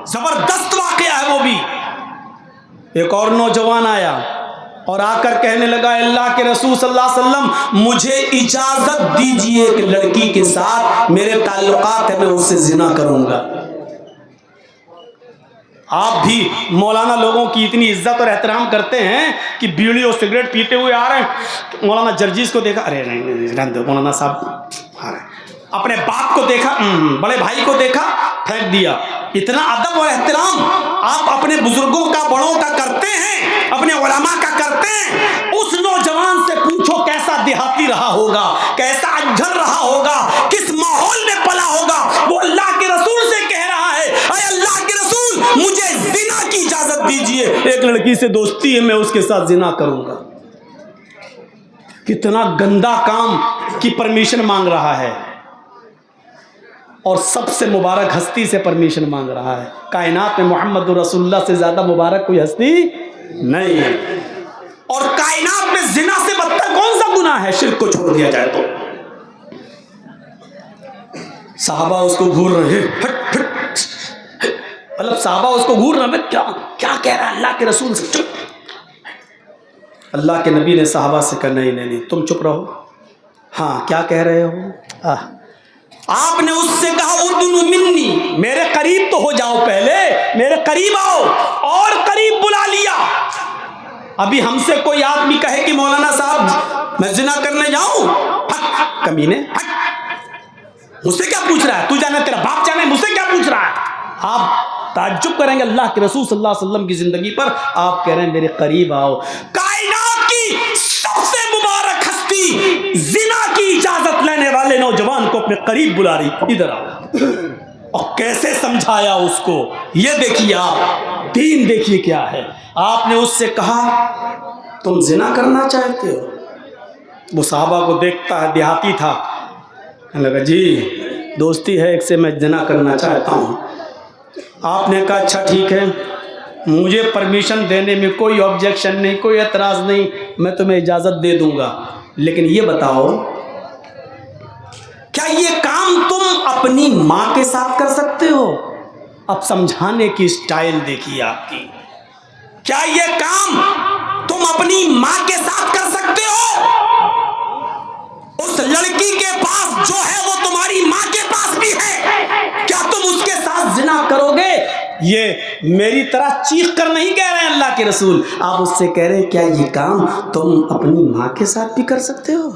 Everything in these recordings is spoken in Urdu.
زبردست واقعہ ہے وہ بھی. ایک اور نوجوان آیا اور آ کر کہنے لگا اللہ کے رسول صلی اللہ علیہ وسلم مجھے اجازت دیجئے کہ لڑکی کے ساتھ میرے تعلقات ہیں، میں اس سے زنا کروں گا. آپ بھی مولانا لوگوں کی اتنی عزت اور احترام کرتے ہیں کہ بیڑی اور سگریٹ پیتے ہوئے آ رہے ہیں. مولانا جرجیز کو دیکھا، ارے نہیں مولانا صاحب آ رہے ہیں. اپنے باپ کو دیکھا، بڑے بھائی کو دیکھا، پھینک دیا. اتنا ادب اور احترام آپ اپنے بزرگوں کا، بڑوں کا کرتے ہیں، اپنے علماء کا کرتے ہیں. اس نوجوان سے پوچھو کیسا دیہاتی رہا ہوگا، کیسا اجھل رہا ہوگا، کس ماحول میں پلا ہوگا. وہ اللہ کے رسول سے کہہ رہا ہے اے اللہ کے رسول مجھے زنا کی اجازت دیجئے، ایک لڑکی سے دوستی ہے میں اس کے ساتھ زنا کروں گا. کتنا گندا کام کی پرمیشن مانگ رہا ہے، اور سب سے مبارک ہستی سے پرمیشن مانگ رہا ہے. کائنات میں محمد رسول اللہ سے زیادہ مبارک کوئی ہستی نہیں ہے. اور کائنات میں زنا سے بدتر کون سا گناہ ہے شرک کو چھوڑ دیا جائے تو. صحابہ اس کو گھور رہے، ہٹ ہٹ، مطلب صحابہ اس کو گھور رہے، کیا کہہ رہا ہے اللہ کے رسول سے. چپ. اللہ کے نبی نے صحابہ سے کہا نہیں تم چپ رہو. ہاں کیا کہہ رہے ہو؟ آپ نے اس سے کہا ادنو منی، میرے قریب تو ہو جاؤ، پہلے میرے قریب آؤ، اور قریب بلا لیا. ابھی ہم سے کوئی آدمی کہے کہ مولانا صاحب میں زنا کرنے جاؤں، ہٹ کمینے ہٹ، مجھ سے کیا پوچھ رہا ہے؟ تو جانے تیرا باپ جانے، مجھ سے کیا پوچھ رہا ہے؟ آپ تعجب کریں گے اللہ کے رسول صلی اللہ علیہ وسلم کی زندگی پر. آپ کہہ رہے ہیں میرے قریب آؤ. کائنات کی سب سے مبارک ہستی زنا کی اجازت لینے والے نوجوان کو اپنے قریب بلا رہی، ادھر آؤ. اور کیسے سمجھایا اس کو، یہ دیکھیے آپ، دین دیکھیے کیا ہے. آپ نے اس سے کہا تم زنا کرنا چاہتے ہو؟ وہ صحابہ کو دیکھتا ہے، دیہاتی تھا، کہنے لگا جی دوستی ہے ایک سے، میں زنا کرنا چاہتا ہوں. آپ نے کہا اچھا ٹھیک ہے، مجھے پرمیشن دینے میں کوئی آبجیکشن نہیں، کوئی اعتراض نہیں، میں تمہیں اجازت دے دوں گا. لیکن یہ بتاؤ کیا یہ کام تم اپنی ماں کے ساتھ کر سکتے ہو؟ اب سمجھانے کی سٹائل دیکھیے آپ کی. کیا یہ کام تم اپنی ماں کے ساتھ کر سکتے ہو؟ اس لڑکی کے پاس جو ہے وہ تمہاری ماں کے پاس بھی ہے، کیا تم اس کے ساتھ زنا کرو گے؟ یہ میری طرح چیخ کر نہیں کہہ رہے ہیں اللہ کے رسول، آپ اس سے کہہ رہے ہیں کیا یہ کام تم اپنی ماں کے ساتھ بھی کر سکتے ہو؟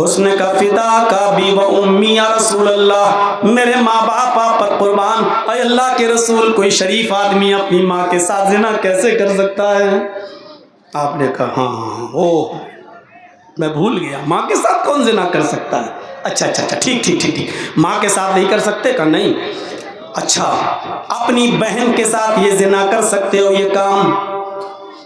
اس نے کہا فدا کا بی و امی یا رسول اللہ، میرے ماں باپ آپ پر قربان. اے اللہ کے رسول کوئی شریف آدمی اپنی ماں کے ساتھ زنا کیسے کر سکتا ہے؟ آپ نے کہا ہاں میں بھول گیا، ماں کے ساتھ کون زنا کر سکتا ہے؟ اچھا ٹھیک ماں کے ساتھ نہیں کر سکتے؟ کہا نہیں. اچھا اپنی بہن کے ساتھ یہ زنا کر سکتے ہو یہ کام؟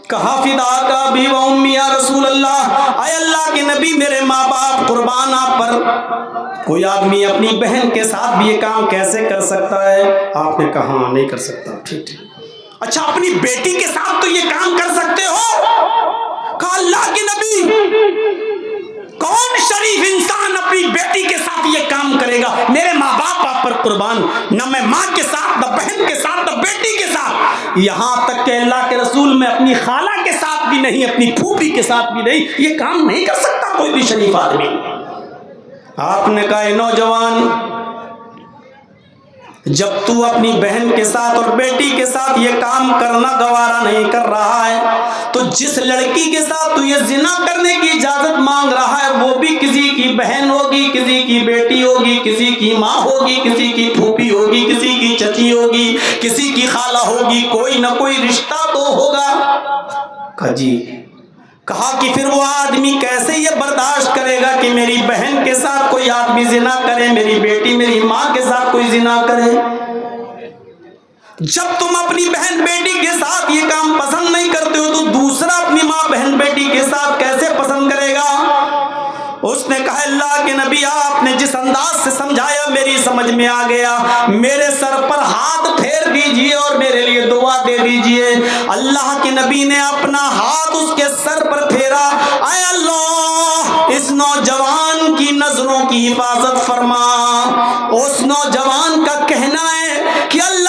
کہا فدا کا ابی و امی یا رسول اللہ، اے اللہ کے نبی میرے ماں باپ قربان آپ پر، کوئی آدمی اپنی بہن کے ساتھ بھی یہ کام کیسے کر سکتا ہے؟ آپ نے کہا ہاں نہیں کر سکتا. ٹھیک. اچھا اپنی بیٹی کے ساتھ تو یہ کام کر سکتے ہو؟ کہا اللہ کے نبی کون شریف انسان اپنی بیٹی کے ساتھ یہ کام کرے گا؟ میرے ماں باپ آپ پر قربان، نہ میں ماں کے ساتھ، نہ بہن کے ساتھ، نہ بیٹی کے ساتھ، یہاں تک کہ اللہ کے رسول میں اپنی خالہ کے ساتھ بھی نہیں، اپنی پھوپھی کے ساتھ بھی نہیں، یہ کام نہیں کر سکتا کوئی بھی شریف آدمی. آپ نے کہا اے نوجوان جب تو اپنی بہن کے ساتھ اور بیٹی کے ساتھ یہ کام کرنا گوارا نہیں کر رہا ہے تو جس لڑکی کے ساتھ تو یہ زنا کرنے کی اجازت مانگ رہا ہے وہ بھی کسی کی بہن ہوگی، کسی کی بیٹی ہوگی، کسی کی ماں ہوگی، کسی کی پھوپھی ہوگی، کسی کی چچی ہوگی، کسی کی خالہ ہوگی، کوئی نہ کوئی رشتہ تو ہوگا. کہا جی. کہا کہ پھر وہ آدمی کیسے یہ برداشت کرے گا کہ میری بہن کے ساتھ کوئی آدمی زنا کرے، میری بیٹی میری ماں کے ساتھ کوئی زنا کرے؟ جب تم اپنی بہن بیٹی کے ساتھ یہ کام پسند نہیں کرتے ہو تو دوسرا اپنی ماں بہن بیٹی کے ساتھ کیسے پسند کرے گا؟ اس نے کہا اللہ کے نبی آپ نے جس انداز سے سمجھایا میری سمجھ میں آ گیا، میرے سر پر ہاتھ پھیر دیجئے اور میرے لیے دعا دے دیجئے. اللہ کے نبی نے اپنا ہاتھ اس کے سر پر پھیرا. اے اللہ اس نوجوان کی نظروں کی حفاظت فرما. اس نوجوان کا کہنا ہے کہ اللہ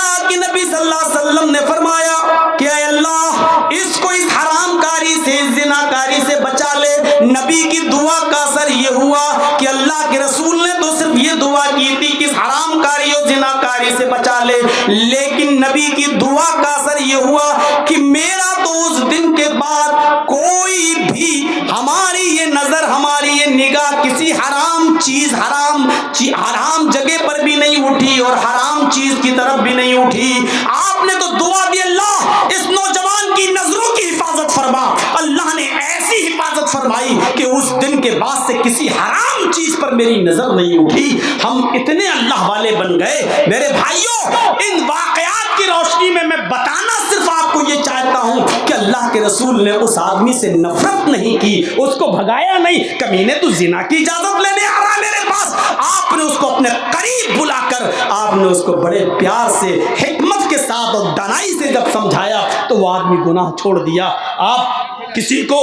برائی سے بچا لے. لیکن نبی کی دعا کا اثر یہ ہوا کہ میرا تو اس دن کے بعد کوئی بھی ہماری یہ نظر, ہماری یہ نگاہ کسی حرام چیز, حرام جگہ پر بھی نہیں اٹھی اور حرام چیز کی طرف بھی نہیں اٹھی. آپ نے تو دعا دی, اللہ اس نوجوان کی نظروں کی حفاظت فرما. اللہ نے ایسی حفاظت فرمائی کہ اس دن کے بعد سے کسی حرام چیز پر میری نظر نہیں اٹھی. ہم اتنے اللہ والے بن گئے. میرے بھائیوں, ان واقعات کی روشنی میں بتانا صرف آپ کو یہ چاہتا ہوں کہ اللہ کے رسول نے اس آدمی سے نفرت نہیں کی, اس کو بھگایا نہیں. کمینے تو زنا کی اجازت لینے آ رہا ہے میرے پاس, آپ نے اس کو اپنے قریب بلا کر آپ نے اس کو بڑے پیار سے, حکمت کے ساتھ اور دانائی سے جب سمجھایا تو وہ آدمی گناہ چھوڑ دیا. آپ کسی کو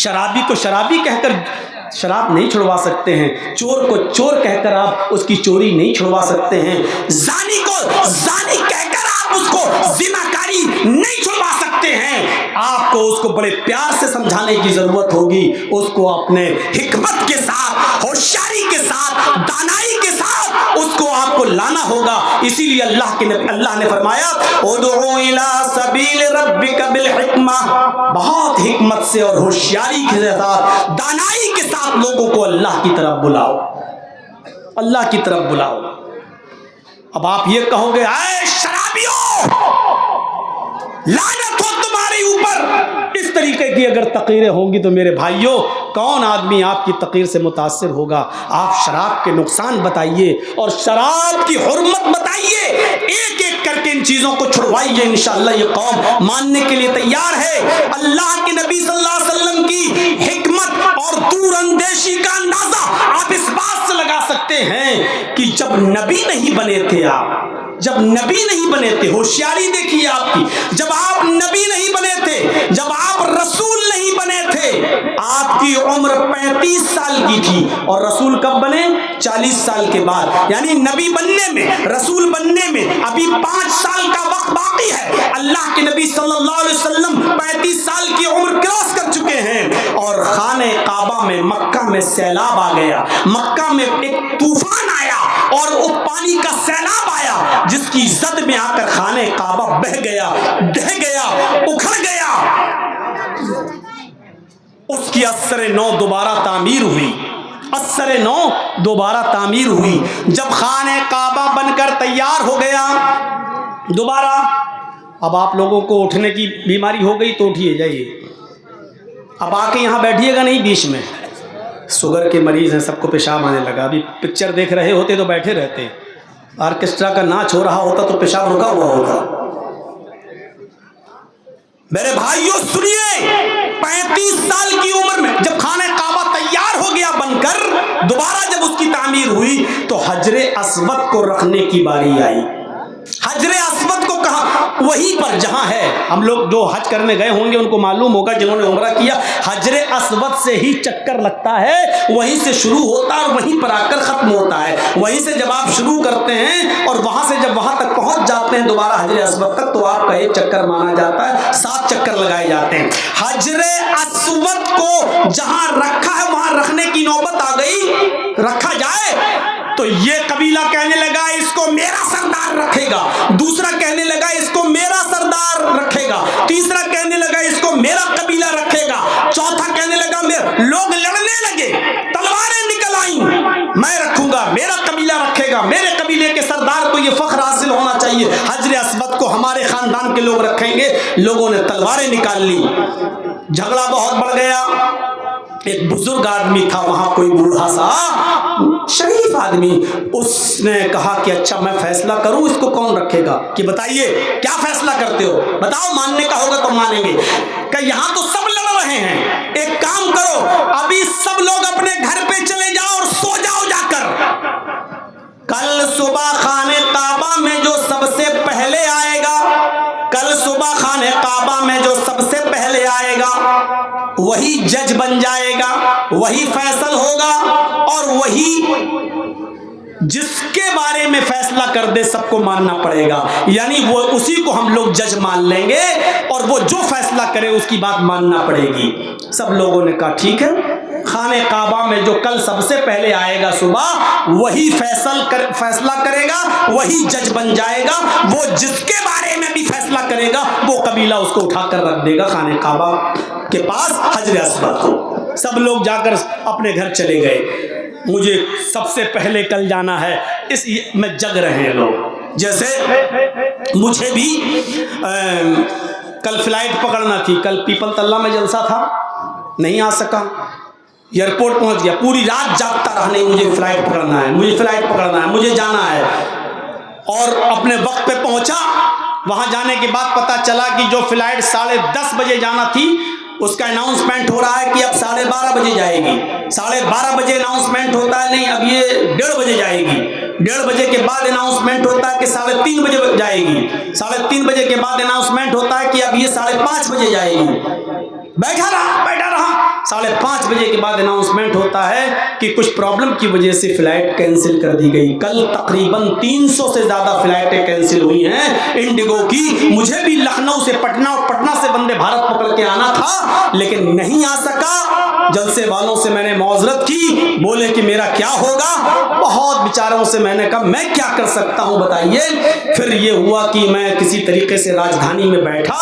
شرابی کو شرابی کہہ کر شراب نہیں چھڑوا سکتے ہیں, چور کو چور کہہ کر آپ اس کی چوری نہیں چھڑوا سکتے ہیں, زانی کو زانی کہہ کر آپ اس کو زناکاری نہیں چھڑوا سکتے ہیں. آپ کو اس کو بڑے پیار سے سمجھانے کی ضرورت ہوگی, اس کو اپنے حکمت کے ساتھ, ہوشیاری کے ساتھ, دانائی کے ساتھ اس کو آپ کو لانا ہوگا. اسی لیے اللہ نے فرمایا ادعو الی سبیل ربک بالحکمہ, بہت حکمت سے اور ہوشیاری کے ساتھ, دانائی کے ساتھ لوگوں کو اللہ کی طرف بلاؤ, اللہ کی طرف بلاؤ. اب آپ یہ کہو گے اے شرابیوں لعنت ہو تمہارے اوپر, اس طریقے کی اگر تقریریں ہوں گی تو میرے بھائیوں کون آدمی آپ کی تقریر سے متاثر ہوگا؟ آپ شراب کے نقصان بتائیے اور شراب کی حرمت بتائیے, ایک ایک کر کے ان چیزوں کو چھڑوائیے. انشاءاللہ یہ قوم ماننے کے لیے تیار ہے. اللہ کے نبی صلی اللہ علیہ وسلم کی حکمت اور دور اندیشی کا اندازہ آپ اس بات سے لگا سکتے ہیں کہ جب نبی نہیں بنے تھے, جب نبی نہیں بنے تھے, ہوشیاری دیکھیے آپ کی, جب آپ نبی نہیں بنے تھے, جب آپ رسول نہیں بنے تھے, آپ کی عمر 35 سال کی تھی اور رسول کب بنے؟ 40 سال کے بعد. یعنی نبی بننے میں, رسول بننے میں ابھی 5 سال کا وقت باقی ہے. اللہ کے نبی صلی اللہ علیہ وسلم 35 سال کی عمر کراس کر چکے ہیں اور خانہ کعبہ میں, مکہ میں سیلاب آ گیا, مکہ میں ایک طوفان آیا اور اس پانی کا سیلاب آیا جس کی زد میں آ کر خانہ کعبہ بہہ گیا, ڈہ گیا, اکھڑ گیا. اس کی اثر نو دوبارہ تعمیر ہوئی, اثر نو دوبارہ تعمیر ہوئی. جب خانہ کعبہ بن کر تیار ہو گیا دوبارہ, اب آپ لوگوں کو اٹھنے کی بیماری ہو گئی تو اٹھیے جائیے, اب آ کے یہاں بیٹھیے گا نہیں بیچ میں. شوگر کے مریض ہیں, سب کو پیشاب آنے لگا. ابھی پکچر دیکھ رہے ہوتے تو بیٹھے رہتے, آرکیسٹرا کا ناچ ہو رہا ہوتا تو پیشاب رکا ہوا ہوتا. میرے بھائیوں سنیے, 35 سال کی عمر میں جب خانہ کعبہ تیار ہو گیا بن کر, دوبارہ جب اس کی تعمیر ہوئی تو حجر اسود کو رکھنے کی باری آئی. حجر اسود کو کہا وہیں پر جہاں ہے, ہم لوگ جو حج کرنے گئے ہوں گے ان کو معلوم ہوگا, جنہوں نے عمرہ کیا, حجر اسود سے ہی چکر لگتا ہے, وہیں سے شروع ہوتا ہے اور وہیں پر آ کر ختم ہوتا ہے. وہیں سے جب آپ شروع کرتے ہیں اور وہاں سے جب وہاں تک پہنچ جاتے ہیں دوبارہ حجر اسود تک, تو آپ کا ایک چکر مانا جاتا ہے, 7 چکر لگائے جاتے ہیں. حجر اسود کو جہاں رکھا ہے وہاں رکھنے کی نوبت آ گئی, رکھا جائے تو یہ قبیلہ کہنے لگا اس کو میرا سردار رکھے گا, دوسرا کہنے لگا اس کو میرا سردار رکھے گا, تیسرا کہنے لگا اس کو میرا قبیلہ رکھے گا, چوتھا کہنے لگا لوگ لڑنے لگے, تلواریں نکل آئیں, میں رکھوں گا, میرا قبیلہ رکھے گا, میرے قبیلے کے سردار کو یہ فخر حاصل ہونا چاہیے, حجر اسود کو ہمارے خاندان کے لوگ رکھیں گے. لوگوں نے تلواریں نکال لی, جھگڑا بہت بڑھ گیا. ایک بزرگ آدمی تھا وہاں, کوئی بوڑھا سا شریف آدمی, اس نے کہا کہ اچھا میں فیصلہ کروں اس کو کون رکھے گا, کہ بتائیے کیا فیصلہ کرتے ہو, بتاؤ, ماننے کا ہوگا تو مانیں گے. کہ یہاں تو سب لڑ رہے ہیں, ایک کام کرو ابھی سب لوگ اپنے گھر پہ چلے جاؤ اور سو جاؤ جا کر, کل صبح خانہ کعبہ میں جو سب سے پہلے آئے گا, کل صبح خانہ کعبہ میں جو سب سے پہلے آئے گا وہی جج بن جائے گا, وہی فیصل ہوگا, اور وہی جس کے بارے میں فیصلہ کر دے سب کو ماننا پڑے گا. یعنی وہ اسی کو ہم لوگ جج مان لیں گے اور وہ جو فیصلہ کرے اس کی بات ماننا پڑے گی. سب لوگوں نے کہا ٹھیک ہے, خانہ کعبہ میں جو کل سب سے پہلے آئے گا صبح، وہی فیصلہ کرے گا، وہی جج بن جائے گا، وہ جس کے بارے میں بھی فیصلہ کرے گا وہ قبیلہ اس کو اٹھا کر رکھ دے گا خانہ کعبہ کے پاس حجر اسود کو۔ سب لوگ جا کر اپنے گھر چلے گئے، مجھے سب سے پہلے کل جانا ہے، اس میں جگ رہے ہیں لوگ۔ جیسے مجھے بھی کل فلائٹ پکڑنا تھی، کل پیپل تلہ میں جلسہ تھا، نہیں آ سکا، ایئرپورٹ پہنچ گیا، پوری رات جاگتا رہا، نہیں مجھے فلائٹ پکڑنا ہے، مجھے فلائٹ پکڑنا ہے، مجھے جانا ہے، اور اپنے وقت پہ پہنچا۔ وہاں جانے کے بعد پتہ چلا کہ جو فلائٹ 10:30 بجے جانا تھی اس کا اناؤنسمنٹ ہو رہا ہے کہ اب 12:30 بجے جائے گی۔ 12:30 بجے اناؤنسمنٹ ہوتا ہے نہیں اب یہ 1:30 بجے جائے گی، 1:30 بجے کے بعد اناؤنسمنٹ ہوتا ہے کہ 3:30 بجے جائے گی، 3:30 بجے کے بعد اناؤنسمنٹ ہوتا ہے کہ اب یہ 5:30 بجے جائے گی۔ بیٹھا رہا 5:30 بجے کے بعد اناؤنسمنٹ ہوتا ہے کہ کچھ پرابلم کی وجہ سے فلائٹ کینسل کر دی گئی۔ کل تقریباً 300 سے زیادہ فلائٹیں کینسل ہوئی ہیں انڈیگو کی۔ مجھے بھی لکھنؤ سے پٹنہ اور پٹنہ سے وندے بھارت پکڑ کے آنا تھا لیکن نہیں آ سکا۔ جلسے والوں سے میں نے معذرت کی، بولے کہ میرا کیا ہوگا، بہت بیچاروں سے میں نے کہا میں کیا کر سکتا ہوں بتائیے۔ پھر یہ ہوا کہ میں کسی طریقے سے راجدھانی میں بیٹھا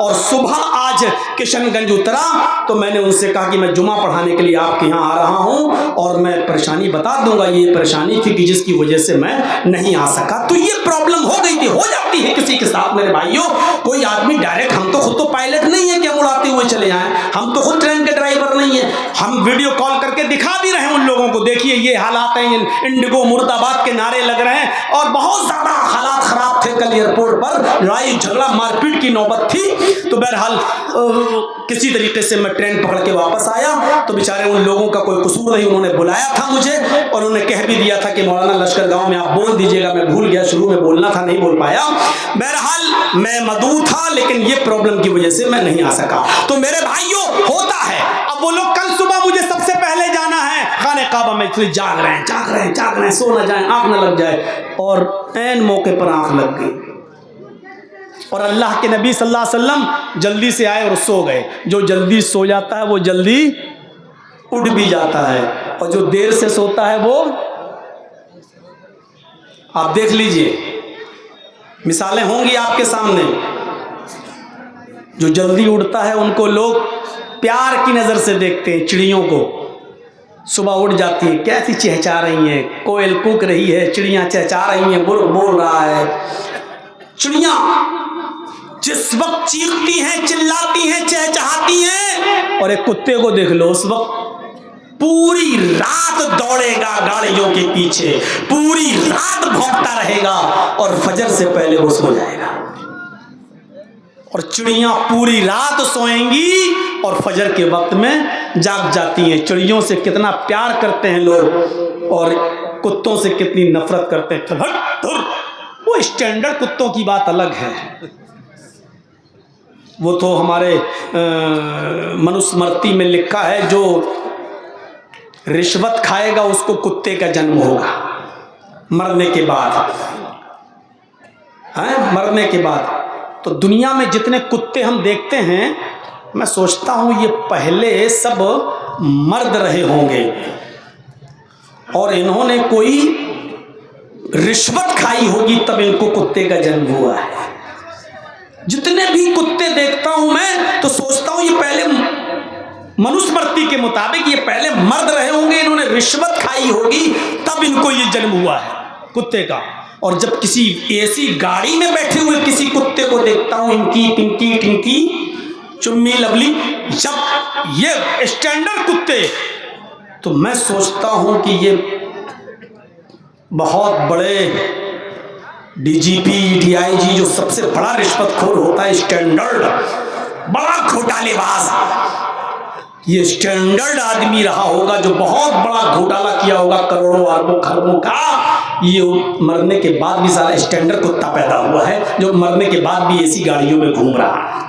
اور صبح آج کشن گنج اترا تو میں نے ان سے کہا کہ میں جمعہ پڑھانے کے لیے آپ کے یہاں آ رہا ہوں اور میں پریشانی بتا دوں گا، یہ پریشانی تھی کہ جس کی وجہ سے میں نہیں آ سکا۔ تو یہ پرابلم ہو گئی تھی، ہو جاتی ہے کسی کے ساتھ میرے بھائیوں۔ کوئی آدمی ڈائریکٹ، ہم تو خود تو پائلٹ نہیں ہے کہ ہم اڑاتے ہوئے چلے جائیں، ہم تو خود ٹرین کے ڈرائیور نہیں ہیں۔ ہم ویڈیو کال کر کے دکھا بھی رہے ہیں ان لوگوں کو، دیکھیے یہ حالات ہیں، انڈیگو مرد آباد کے نعرے لگ رہے ہیں اور بہت زیادہ حالات خراب تھے۔ کل ایئرپورٹ پر لڑائی جھگڑا مار پیٹ کی نوبت تھی۔ تو بہرحال کسی طریقے سے میں ٹرین پکڑ کے واپس آیا تو بیچارے ان لوگوں کا کوئی قصور نہیں، انہوں نے بلایا تھا مجھے اور انہوں نے کہہ بھی دیا تھا کہ مولانا لشکر گاؤں میں آپ بول دیجئے گا، میں بھول گیا، شروع میں بولنا تھا نہیں بول پایا۔ بہرحال میں مدعو تھا لیکن یہ پرابلم کی وجہ سے میں نہیں آ سکا۔ تو میرے بھائیوں ہوتا ہے، اب وہ لوگ کل صبح مجھے سب سے پہلے جانا ہے خانہ کعبہ میں، اس لیے جاگ رہے ہیں، سو نہ جائیں، آنکھ نہ لگ جائے، اور عین موقع پر آنکھ لگ گئی۔ اور اللہ کے نبی صلی اللہ علیہ وسلم جلدی سے آئے اور سو گئے۔ جو جلدی سو جاتا ہے وہ جلدی اٹھ بھی جاتا ہے، اور جو دیر سے سوتا ہے وہ، آپ دیکھ لیجئے مثالیں ہوں گی آپ کے سامنے۔ جو جلدی اٹھتا ہے ان کو لوگ پیار کی نظر سے دیکھتے ہیں۔ چڑیوں کو صبح اٹھ جاتی ہیں، کیسی چہچا رہی ہیں، کوئل کوک رہی ہے، چڑیاں چہچا رہی ہیں، مرغ بول رہا ہے۔ چڑیاں جس وقت چیختی ہیں، چلاتی ہیں، چہچہاتی ہیں، اور ایک کتے کو دیکھ لو اس وقت پوری رات دوڑے گا گاڑیوں کے پیچھے، پوری رات بھونکتا رہے گا اور فجر سے پہلے وہ سو جائے گا۔ اور چڑیاں پوری رات سوئیں گی اور فجر کے وقت میں جاگ جاتی ہیں۔ چڑیوں سے کتنا پیار کرتے ہیں لوگ اور کتوں سے کتنی نفرت کرتے ہیں۔ وہ اسٹینڈرڈ کتوں کی بات الگ ہے، وہ تو ہمارے منوسمرتی میں لکھا ہے جو رشوت کھائے گا اس کو کتے کا جنم ہوگا مرنے کے بعد، مرنے کے بعد۔ تو دنیا میں جتنے کتے ہم دیکھتے ہیں میں سوچتا ہوں یہ پہلے سب مرد رہے ہوں گے اور انہوں نے کوئی رشوت کھائی ہوگی تب ان کو کتے کا جنم ہوا ہے۔ جتنے بھی کتے دیکھتا ہوں میں تو سوچتا ہوں یہ پہلے منوسمرتی کے مطابق یہ پہلے مرد رہے ہوں گے، انہوں نے رشوت کھائی ہوگی تب ان کو یہ جنم ہوا ہے کتے کا۔ اور جب کسی ایسی گاڑی میں بیٹھے ہوئے کسی کتے کو دیکھتا ہوں، انکی پنکی ٹنکی چمی لبلی، جب یہ اسٹینڈرڈ کتے، تو میں سوچتا ہوں کہ یہ بہت بڑے D G P D I جی جو سب سے بڑا رشوت خور ہوتا ہے، اسٹینڈرڈ بڑا گھوٹالے باز، یہ اسٹینڈرڈ آدمی رہا ہوگا جو بہت بڑا گھوٹالہ کیا ہوگا کروڑوں اربوں خربوں کا۔ یہ مرنے کے بعد بھی سارا اسٹینڈرڈ کتا پیدا ہوا ہے جو مرنے کے بعد بھی ایسی گاڑیوں میں گھوم رہا ہے۔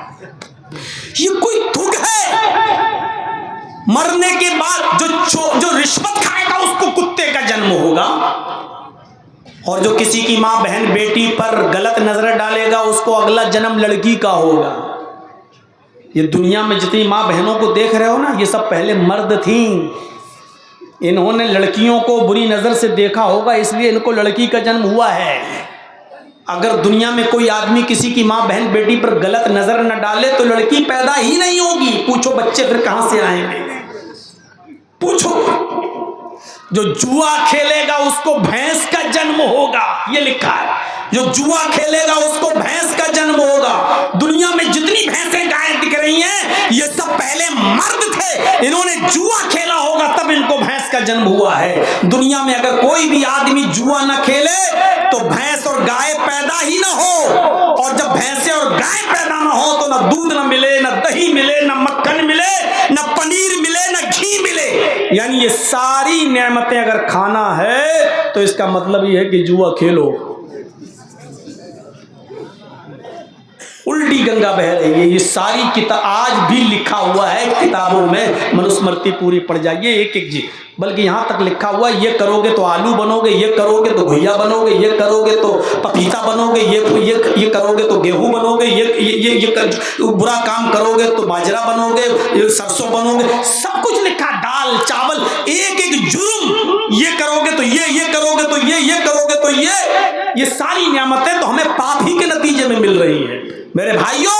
یہ کوئی دھک ہے؟ مرنے کے بعد جو رشوت کھائے گا اس کو کتے کا جنم ہوگا، اور جو کسی کی ماں بہن بیٹی پر غلط نظر ڈالے گا اس کو اگلا جنم لڑکی کا ہوگا۔ یہ دنیا میں جتنی ماں بہنوں کو دیکھ رہے ہو نا، یہ سب پہلے مرد تھیں. انہوں نے لڑکیوں کو بری نظر سے دیکھا ہوگا، اس لیے ان کو لڑکی کا جنم ہوا ہے. اگر دنیا میں کوئی آدمی کسی کی ماں بہن بیٹی پر غلط نظر نہ ڈالے تو لڑکی پیدا ہی نہیں ہوگی. پوچھو بچے پھر کہاں سے آئیں گے؟ پوچھو. جو جوا کھیلے گا اس کو بھینس کا جنم ہوگا، یہ لکھا ہے. جو جوا کھیلے گا اس کو بھینس کا جنم ہوگا. دنیا میں جتنی بھینسیں گائیں دکھ رہی ہیں یہ سب پہلے مرد تھے، انہوں نے جوا کھیلا ہوگا تب ان کو بھینس کا جنم ہوا ہے. دنیا میں اگر کوئی بھی آدمی جوا نہ کھیلے تو بھینس اور گائے پیدا ہی نہ ہو. اور جب بھینسیں اور گائے پیدا نہ ہو تو نہ دودھ نہ ملے، نہ دہی ملے، نہ مکھن ملے، نہ پنیر ملے، نہ گھی ملے. یعنی یہ ساری نعمتیں اگر کھانا ہے تو اس کا مطلب یہ ہے کہ جوا کھیلو. الٹی گنگا بہ رہی ہے. یہ ساری کتاب آج بھی لکھا ہوا ہے کتابوں میں، منوسمرتی پوری پڑھ جائیے ایک ایک جی. بلکہ یہاں تک لکھا ہوا ہے یہ کرو گے تو آلو بنو گے، یہ کرو گے تو گھیا بنو گے، یہ کرو گے تو پپیتا بنو گے، یہ کرو گے تو گیہوں بنو گے، یہ برا کام کرو گے تو باجرا بنو گے، یہ سرسوں بنو گے. سب کچھ لکھا، دال چاول، ایک ایک جرم. یہ کرو گے تو یہ کرو گے تو یہ کرو گے تو یہ ساری نعمتیں تو ہمیں پاپ ہی کے نتیجے میں مل رہی ہیں. میرے بھائیوں،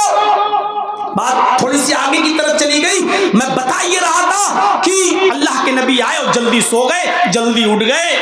بات تھوڑی سی آگے کی طرف چلی گئی. میں بتا یہ رہا تھا کہ اللہ کے نبی آئے اور جلدی سو گئے، جلدی اٹھ گئے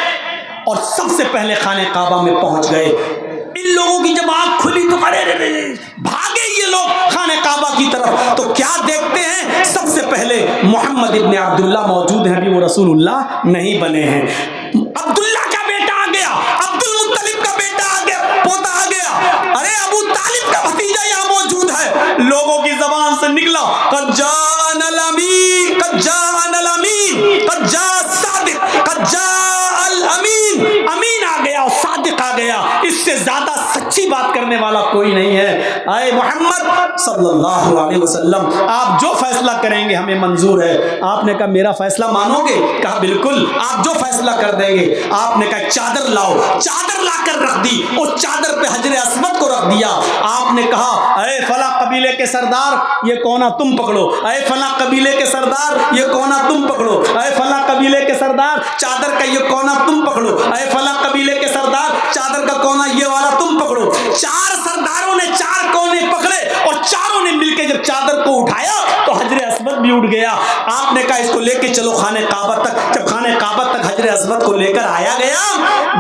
اور سب سے پہلے خانہ کعبہ میں پہنچ گئے. ان لوگوں کی جب آنکھ کھلی تو بھاگے یہ لوگ خانہ کعبہ کی طرف. تو کیا دیکھتے ہیں؟ سب سے پہلے محمد ابن عبداللہ موجود ہیں، ابھی وہ رسول اللہ نہیں بنے ہیں. عبداللہ کا بیٹا آ گیا، عبد المطلب کا بیٹا آ گیا، پوتا آ گیا. ارے ابو طالب کا بھتیجا یہاں موجود ہے. لوگوں کی زبان سے نکلا قد جاءنا الامین، قد جاءنا الامین، قد جاء الصادق، قد جاء الامین. امین آ گیا اور صادق آ گیا. اس سے زیادہ سچی بات کرنے والا کوئی نہیں ہے. اے محمد صلی اللہ علیہ وسلم، آپ جو فیصلہ کریں گے ہمیں منظور ہے. آپ نے کہا میرا فیصلہ مانو گے؟ کہا بالکل، آپ جو فیصلہ کر دیں گے. آپ نے کہا چادر لاؤ. چادر لا کر رکھ دی. اس چادر پہ حجر اسود کو رکھ دیا. آپ نے کہا اے فلاں قبیلے کے سردار یہ کونا تم پکڑو، اے فلاں قبیلے کے سردار یہ کونا تم پکڑو، اے فلاں قبیلے کے سردار چادر کا یہ کونا تم پکڑو، اے فلاں قبیلے کے سردار چادر کا کونا یہ والا تم پکڑو. 4 سرداروں نے 4 کونے پکڑے اور چاروں نے مل کے جب چادر کو اٹھایا تو حجر اسود بھی اٹھ گیا. آپ نے کہا اس کو لے کے چلو خانہ کعبہ تک. جب خانہ کعبہ تک حجر اسود کو لے کر آیا گیا،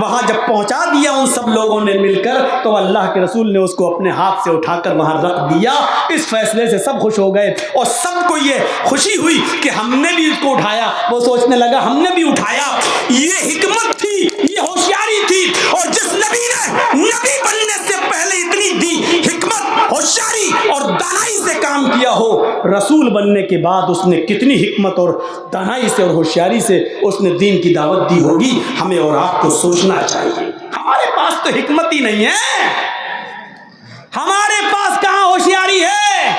وہاں جب پہنچا دیا ان سب لوگوں نے مل کر، تو اللہ کے رسول نے اس کو اپنے ہاتھ سے اٹھا کر وہاں رکھ دیا. اس فیصلے سے سب خوش ہو گئے اور سب کو یہ خوشی ہوئی کہ ہم نے بھی اس کو اٹھایا. وہ سوچنے لگا ہم نے بھی اٹھایا. یہ حکمت تھی، یہ ہوشیاری تھی. اور جس نبی نے نبی بننے سے پہلے اتنی دی حکمت، ہوشیاری اور دانائی سے کام کیا ہو، رسول بننے کے بعد اس نے کتنی حکمت اور دانائی سے اور ہوشیاری سے اس نے دین کی دعوت دی ہوگی. ہمیں اور آپ کو سوچنا چاہیے. ہمارے پاس تو حکمت ہی نہیں ہے، ہمارے پاس کہاں ہوشیاری ہے.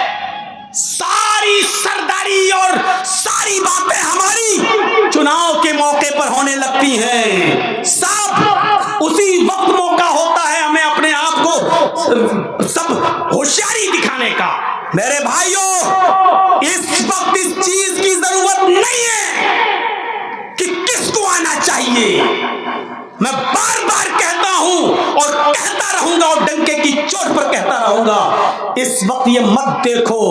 ساری سرداری اور ساری باتیں ہماری چناؤ کے موقع پر ہونے لگتی ہیں. سب اسی وقت موقع ہوتا ہے ہمیں اپنے آپ کو سب ہوشیاری دکھانے کا. میرے بھائیوں، اس وقت اس چیز کی ضرورت نہیں ہے کہ کس کو آنا چاہیے. میں بار بار کہتا ہوں اور کہتا رہوں گا اور ڈنکے کی چوٹ پر کہتا رہوں گا. اس وقت یہ مت دیکھو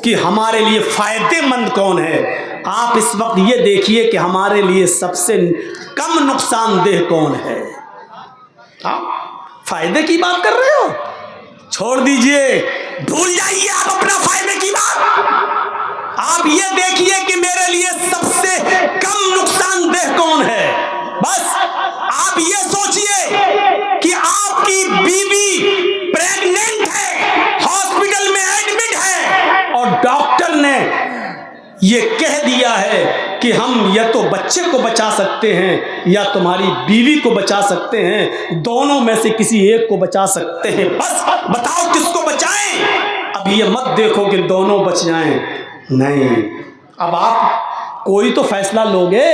کہ ہمارے لیے فائدے مند کون ہے. آپ اس وقت یہ دیکھیے کہ ہمارے لیے سب سے کم نقصان دہ کون ہے. آپ فائدے کی بات کر رہے ہو، چھوڑ دیجئے، بھول جائیے آپ اپنا فائدے کی بات. آپ یہ دیکھیے کہ میرے لیے سب سے کم نقصان دہ کون ہے. بس آپ یہ سوچئے کہ آپ کی بیوی پریگننٹ ہے، ہاسپٹل میں ایڈمٹ ہے اور ڈاکٹر نے یہ کہہ دیا ہے کہ ہم یا تو بچے کو بچا سکتے ہیں یا تمہاری بیوی کو بچا سکتے ہیں، دونوں میں سے کسی ایک کو بچا سکتے ہیں. بس بتاؤ کس کو بچائیں. اب یہ مت دیکھو کہ دونوں بچ جائیں. نہیں، اب آپ کوئی تو فیصلہ لوگے.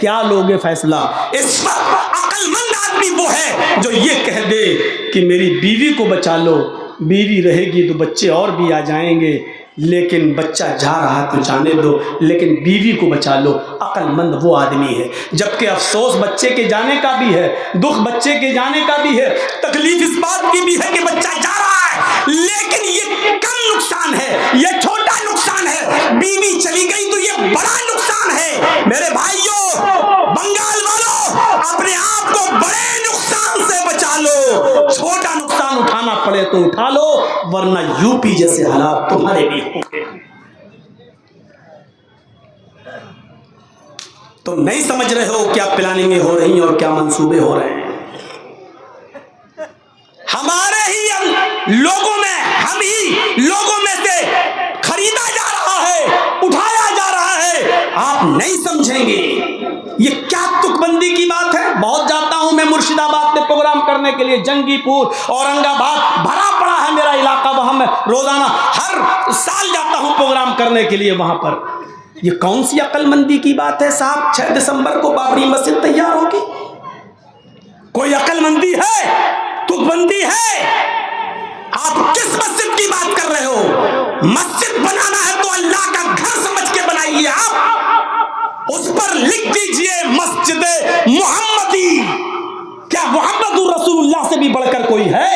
کیا لوگے فیصلہ؟ اس وقت عقل مند آدمی وہ ہے جو یہ کہہ دے کہ میری بیوی کو بچا لو، بیوی رہے گی تو بچے اور بھی آ جائیں گے. لیکن بچہ جا رہا تو جانے دو، لیکن بیوی کو بچا لو۔ عقل مند وہ آدمی ہے۔ جبکہ افسوس بچے کے جانے کا بھی ہے، دکھ بچے کے جانے کا بھی ہے، تکلیف اس بات کی بھی ہے کہ بچہ جا رہا ہے، لیکن یہ کم نقصان ہے، یہ چھوٹا نقصان ہے۔ بیوی چلی گئی تو یہ بڑا نقصان ہے۔ میرے بھائیوں، بنگال والوں، اپنے آپ کو بڑے نقصان سے بچا لو۔ چھوٹا نقصان اٹھانا پڑے تو اٹھا لو، ورنہ یو پی جیسے حالات تمہارے بھی ہوں گے۔ تم نہیں سمجھ رہے ہو کیا پلاننگیں ہو رہی ہیں اور کیا منصوبے ہو رہے ہیں۔ ہمارے ہی لوگوں میں، ہم ہی لوگوں میں سے خریدا جا رہا ہے، اٹھایا جا رہا ہے۔ آپ نہیں سمجھیں گے یہ کیا تک بندی کی بات ہے۔ بہت جاتا ہوں میں مرشد آباد میں پروگرام کرنے کے لیے، جنگی پور، اورنگ آباد بھرا پڑا ہے میرا علاقہ، وہاں میں روزانہ ہر سال جاتا ہوں پروگرام کرنے کے لیے وہاں پر۔ یہ کون سی عقل مندی کی بات ہے صاحب؟ 6 دسمبر کو بابری مسجد تیار ہوگی؟ کوئی عقل مندی ہے؟ تک بندی ہے؟ آپ کس مسجد کی بات کر رہے ہو؟ مسجد بنانا ہے تو اللہ کا گھر سمجھ کے بنائیے، آپ اس پر لکھ دیجئے مسجد محمدی۔ کیا محمد رسول اللہ سے بھی بڑھ کر کوئی ہے؟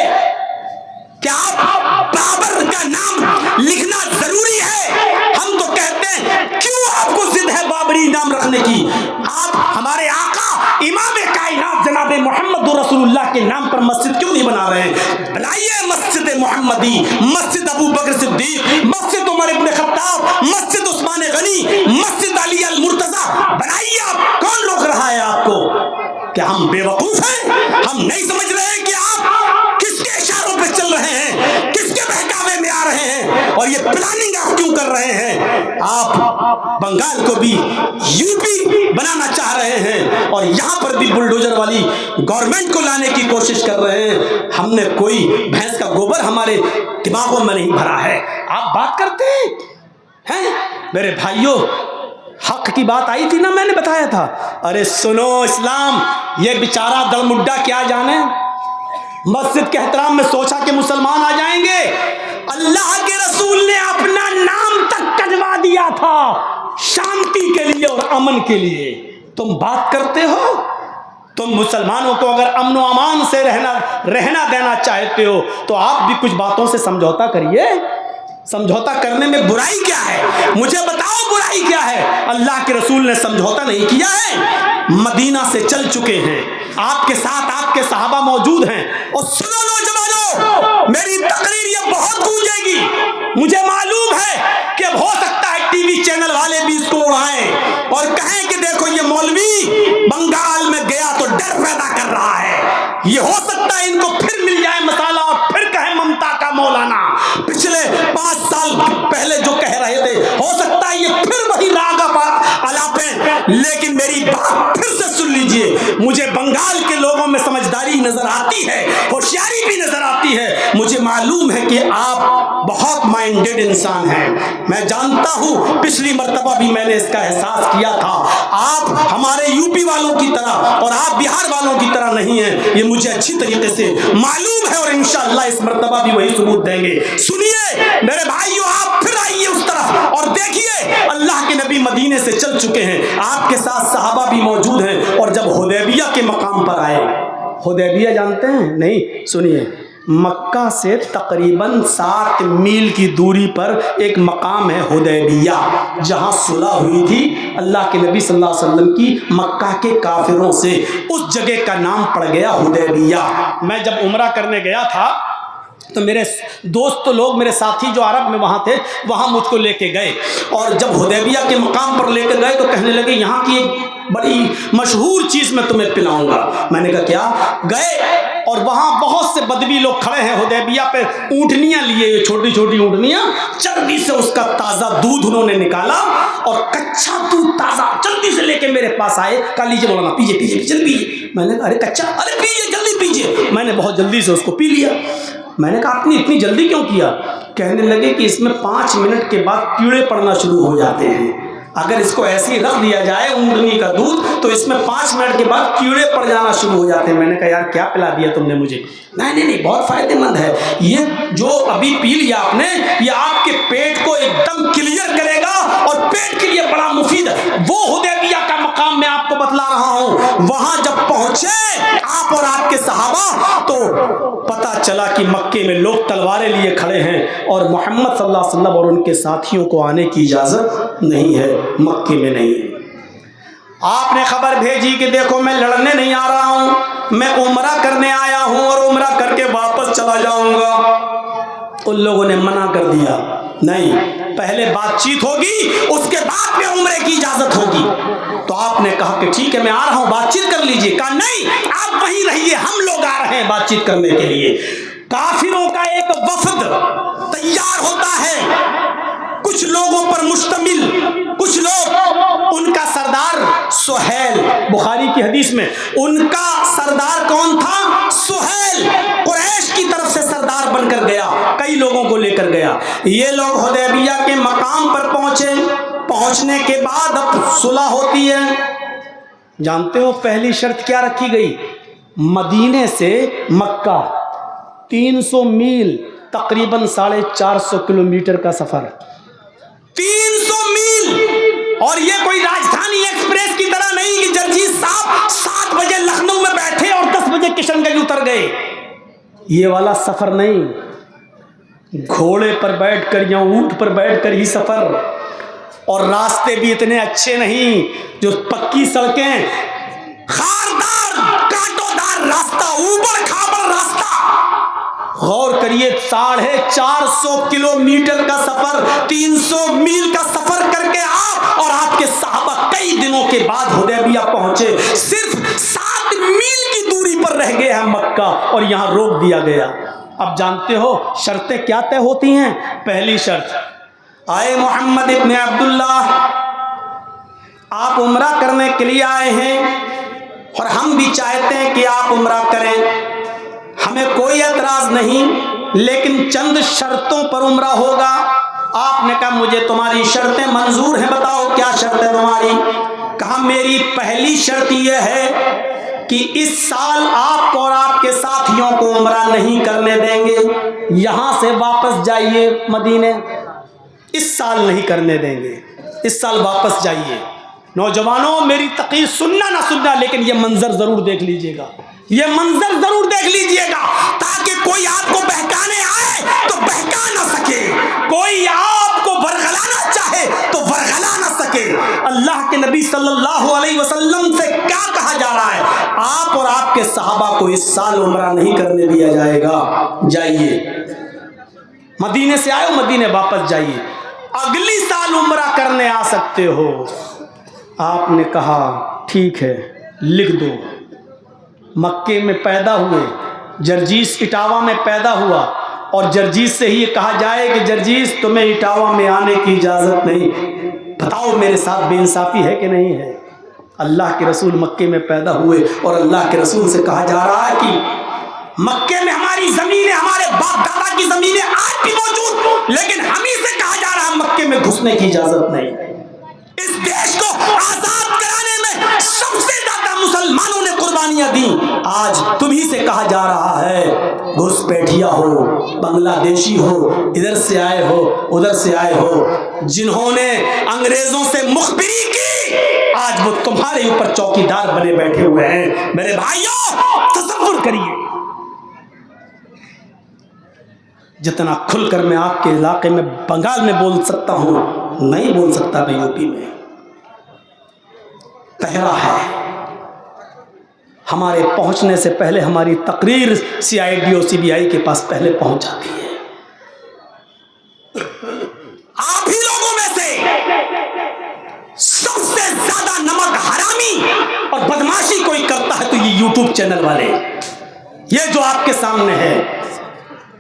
کیا آپ بابر کا نام لکھنا ضروری ہے؟ ہم تو کہتے ہیں کیوں آپ کو ضد ہے بابری نام رکھنے کی؟ آپ ہمارے آقا امام کائنات جناب محمد رسول اللہ کے نام پر مسجد کیوں نہیں بنا رہے ہیں؟ بنائیے مسجد محمدی، مسجد ابو بکر صدیق، مسجد عمر ابن خطاب، مسجد عثمان غنی، مسجد علی المرتضی بنائیے۔ آپ کون روک رہا ہے آپ کو؟ کیا ہم بے وقوف ہیں؟ ہم نہیں سمجھ رہے ہیں کہ آپ کس کے اشاروں پہ چل رہے ہیں، کس کے بہکاوے میں آ رہے ہیں، اور یہ پلاننگ آپ کیوں کر رہے ہیں؟ آپ بنگال کو بھی یو پی بنانا چاہ رہے ہیں اور یہاں پر بھی بلڈوزر والی گورنمنٹ کو لانے کی کوشش کر رہے ہیں۔ ہم نے کوئی بھینس کا گوبر ہمارے دماغوں میں نہیں بھرا ہے۔ آپ بات کرتے ہیں میرے بھائیوں، حق کی بات آئی تھی نا، میں نے بتایا تھا۔ ارے سنو اسلام، یہ بیچارہ دڑمڈا کیا جانے، مسجد کے احترام میں سوچا کہ مسلمان آ جائیں گے۔ اللہ کے رسول نے اپنا نام تک کٹوا دیا تھا شانتی کے لیے اور امن کے لیے۔ تم بات کرتے ہو؟ تم مسلمانوں کو اگر امن و امان سے رہنا دینا چاہتے ہو تو آپ بھی کچھ باتوں سے سمجھوتا کریے۔ سمجھوتا کرنے میں برائی کیا ہے؟ مجھے بتاؤ برائی کیا ہے؟ اللہ کے رسول نے سمجھوتا نہیں کیا ہے، مدینہ سے چل چکے ہیں، آپ کے ساتھ آپ کے صحابہ موجود ہیں۔ اور سنو نوجوانوں، میری تقریر یہ بہت گونجے گی، مجھے معلوم ہے کہ ہو سکتا ہے ٹی وی چینل والے بھی اس کو اڑائیں اور کہیں کہ دیکھو یہ مولوی بنگال میں گیا تو ڈر پیدا کر رہا ہے۔ یہ ہو سکتا ہے ان کو پھر مل جائے مسالہ اور پھر کہیں ممتا کا مولانا پچھلے 5 سال پہلے جو کہہ رہے تھے، ہو سکتا ہے یہ پھر وہی راگ الاپیں۔ لیکن میری بات پھر سے سن لیجئے، مجھے بنگال کے لوگوں میں سمجھداری نظر آتی ہے، ہوشیاری بھی نظر آتی ہے۔ مجھے معلوم ہے کہ آپ بہت مائنڈیڈ انسان ہیں، میں جانتا ہوں، پچھلی مرتبہ بھی میں نے اس کا احساس کیا تھا۔ آپ ہمارے یو پی والوں کی طرح اور آپ بہار والوں کی طرح نہیں ہیں، یہ مجھے اچھی طریقے سے معلوم ہے، اور انشاءاللہ اس مرتبہ بھی وہی ثبوت دیں گے۔ سنیے میرے بھائیو، آپ پھر آئیے اس طرف اور دیکھیے اللہ کے نبی مدینے سے چل چکے ہیں، آپ کے ساتھ صحابہ بھی موجود ہیں، اور جب حدیبیہ کے مقام پر آئے، حدیبیہ جانتے ہیں؟ نہیں، سنیے، مکہ سے تقریباً 7 میل کی دوری پر ایک مقام ہے حدیبیہ، جہاں صلح ہوئی تھی اللہ کے نبی صلی اللہ علیہ وسلم کی مکہ کے کافروں سے۔ اس جگہ کا نام پڑ گیا حدیبیہ۔ میں جب عمرہ کرنے گیا تھا تو میرے دوست لوگ، میرے ساتھی جو عرب میں وہاں تھے، وہاں مجھ کو لے کے گئے، اور جب حدیبیہ کے مقام پر لے کے گئے تو کہنے لگے یہاں کی ایک بڑی مشہور چیز میں تمہیں پلاؤں گا۔ میں نے کہا کیا؟ گئے اور وہاں بہت سے بدوی لوگ کھڑے ہیں حدیبیہ پہ، اونٹنیاں لیے، چھوٹی چھوٹی اونٹنیاں، چربی سے اس کا تازہ دودھ انہوں نے نکالا اور کچا دودھ تازہ جلدی سے لے کے میرے پاس آئے، کہا لیجیے مولانا پیجیے پیجیے جلدی پیجیے۔ میں نے کہا ارے کچا، ارے پیجیے جلدی پیجیے۔ میں نے بہت جلدی سے اس کو پی لیا۔ میں نے کہا آپ نے اتنی جلدی کیوں کیا؟ کہنے لگے کہ اس میں 5 منٹ کے بعد کیڑے پڑنا شروع ہو جاتے ہیں۔ اگر اس کو ایسے ہی رکھ دیا جائے اونٹنی کا دودھ تو اس میں 5 منٹ کے بعد کیڑے پڑ جانا شروع ہو جاتے ہیں. میں نے کہا یار کیا پلا دیا تم نے مجھے؟ نہیں بہت فائدہ مند ہے یہ جو ابھی پی لیا آپ نے, یہ آپ کے پیٹ کو ایک دم کلیئر کرے گا اور پیٹ کے لیے بڑا مفید ہے. وہ حدیبیہ کا مقام میں آپ کو بتلا رہا ہوں. وہاں جب پہنچے آپ اور آپ کے صحابہ تو پتا چلا کہ مکے میں لوگ تلواریں لیے کھڑے ہیں اور محمد صلی اللہ علیہ وسلم اور ان کے ساتھیوں کو آنے کی اجازت نہیں ہے, مکے میں نہیں ہے. آپ نے خبر بھیجی کہ دیکھو میں لڑنے نہیں آ رہا ہوں, میں عمرہ کرنے آیا ہوں اور عمرہ کر کے واپس چلا جاؤں گا. ان لوگوں نے منع کر دیا, نہیں پہلے بات چیت ہوگی اس کے بعد میں عمرے کی اجازت ہوگی. تو آپ نے کہا کہ ٹھیک ہے میں آ رہا ہوں, بات چیت کر لیجئے. کہا نہیں آپ وہیں رہیے, ہم لوگ آ رہے ہیں بات چیت کرنے کے لیے. کافروں کا ایک وفد تیار ہوتا ہے, کچھ لوگوں پر مشتمل, کچھ لوگ, ان کا سردار سہیل, بخاری کی حدیث میں ان کا سردار کون تھا؟ سہیل, قریش کی طرف سے سردار بن کر گیا, کئی لوگوں کو لے کر گیا. یہ لوگ حدیبیہ کے مقام پر پہنچے. پہنچنے کے بعد اب صلح ہوتی ہے. جانتے ہو پہلی شرط کیا رکھی گئی؟ مدینے سے مکہ 300 میل, تقریباً 450 کلومیٹر کا سفر. 300 میل, اور یہ کوئی راجدھانی ایکسپریس کی طرح نہیں کہ جرجیت صاحب 7 بجے لکھنؤ میں بیٹھے اور 10 بجے کشن گنج اتر گئے. یہ والا سفر نہیں, گھوڑے پر بیٹھ کر یا اونٹ پر بیٹھ کر ہی سفر. اور راستے بھی اتنے اچھے نہیں, جو پکی سڑکیں, خاردار کانٹوں راستہ, اوبڑ کھابڑ راستہ. غور کریے 450 کلومیٹر کا سفر, 300 میل کا سفر کر کے آپ اور آپ کے صحابہ کئی دنوں کے بعد حدیبیہ پہنچے. صرف 7 میل کی دوری پر رہ گئے ہیں مکہ اور یہاں روک دیا گیا. اب جانتے ہو شرطیں کیا طے ہوتی ہیں؟ پہلی شرط, آئے محمد ابن عبداللہ آپ عمرہ کرنے کے لیے آئے ہیں اور ہم بھی چاہتے ہیں کہ آپ عمرہ کریں, ہمیں کوئی اعتراض نہیں, لیکن چند شرطوں پر عمرہ ہوگا. آپ نے کہا مجھے تمہاری شرطیں منظور ہیں, بتاؤ کیا شرط ہے تمہاری؟ کہا میری پہلی شرط یہ ہے کہ اس سال آپ کو اور آپ کے ساتھیوں کو عمرہ نہیں کرنے دیں گے, یہاں سے واپس جائیے مدینے. اس سال نہیں کرنے دیں گے, اس سال واپس جائیے. نوجوانوں میری تقریر سننا نہ سننا, لیکن یہ منظر ضرور دیکھ لیجئے گا, یہ منظر ضرور دیکھ لیجئے گا, تاکہ کوئی آپ کو بہکانے آئے تو بہکا نہ سکے, کوئی آپ کو ورغلانا چاہے تو ورغلا نہ سکے. اللہ کے نبی صلی اللہ علیہ وسلم سے کیا کہا جا رہا ہے؟ آپ اور آپ کے صحابہ کو اس سال عمرہ نہیں کرنے دیا جائے گا, جائیے. مدینے سے آئے ہو, مدینے واپس جائیے, اگلی سال عمرہ کرنے آ سکتے ہو. آپ نے کہا ٹھیک ہے لکھ دو. مکے میں پیدا ہوئے, جرجیس اٹاوا میں پیدا ہوا, اور جرجیس سے ہی یہ کہا جائے کہ جرجیس تمہیں اٹاوا میں آنے کی اجازت نہیں. بتاؤ میرے ساتھ بے انصافی ہے کہ نہیں ہے؟ اللہ کے رسول مکے میں پیدا ہوئے اور اللہ کے رسول سے کہا جا رہا ہے کہ مکے میں ہماری زمینیں, ہمارے باپ دادا کی زمینیں آج بھی موجود, لیکن ہم ہی سے کہا جا رہا ہے مکے میں گھسنے کی اجازت نہیں. اس دیش کو آزاد کرانے میں سب سے زیادہ مسلمانوں نے قربانیاں دی, آج تمہیں سے کہا جا رہا ہے گھس پیٹھیا ہو, بنگلہ دیشی ہو, ادھر سے آئے ہو ادھر سے آئے ہو, جنہوں نے انگریزوں سے مخبری کی, آج وہ تمہارے اوپر چوکیدار بنے بیٹھے ہوئے ہیں. میرے بھائیوں تصور کریے, جتنا کھل کر میں آپ کے علاقے میں بنگال میں بول سکتا ہوں نہیں بول سکتا میں یوپی میں. پہلا ہے ہمارے پہنچنے سے پہلے ہماری تقریر CID اور CBI کے پاس پہلے پہنچ جاتی ہے. آپ ہی لوگوں میں سے سب سے زیادہ نمک حرامی اور بدماشی کوئی کرتا ہے تو یہ YouTube چینل والے, یہ جو آپ کے سامنے ہے,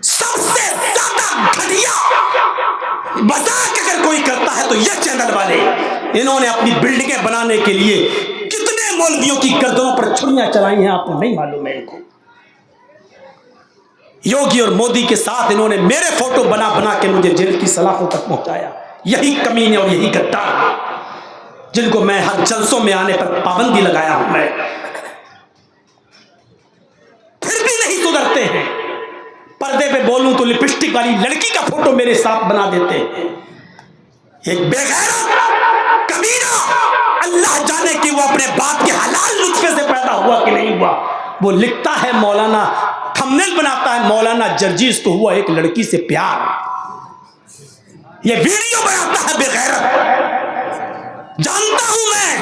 سب سے زیادہ گھٹیا مذاق اگر کوئی کرتا ہے تو یہ چینل والے. انہوں نے اپنی بلڈنگیں بنانے کے لیے کتنے مولویوں کی گردنوں پر چھریاں چلائی ہیں آپ کو نہیں معلوم ہے. ان کو یوگی اور مودی کے ساتھ انہوں نے میرے فوٹو بنا بنا کے مجھے جیل کی سلاخوں تک پہنچایا. یہی کمینے اور یہی غدار. جن کو میں ہر جلسوں میں آنے پر پابندی لگایا ہوں میں، پھر بھی نہیں سدھرتے ہیں. پردے پہ بولوں تو لپسٹک والی لڑکی کا فوٹو میرے ساتھ بنا دیتے ہیں. ایک بے غیرت کمینہ، اللہ جانے کہ وہ اپنے باپ کے حلال نطفے سے پیدا ہوا کہ نہیں ہوا. وہ لکھتا ہے مولانا، تھمبنیل بناتا ہے مولانا جرجیز کو ہوا ایک لڑکی سے پیار. یہ ویڈیو بناتا ہے بے غیرت. جانتا ہوں میں،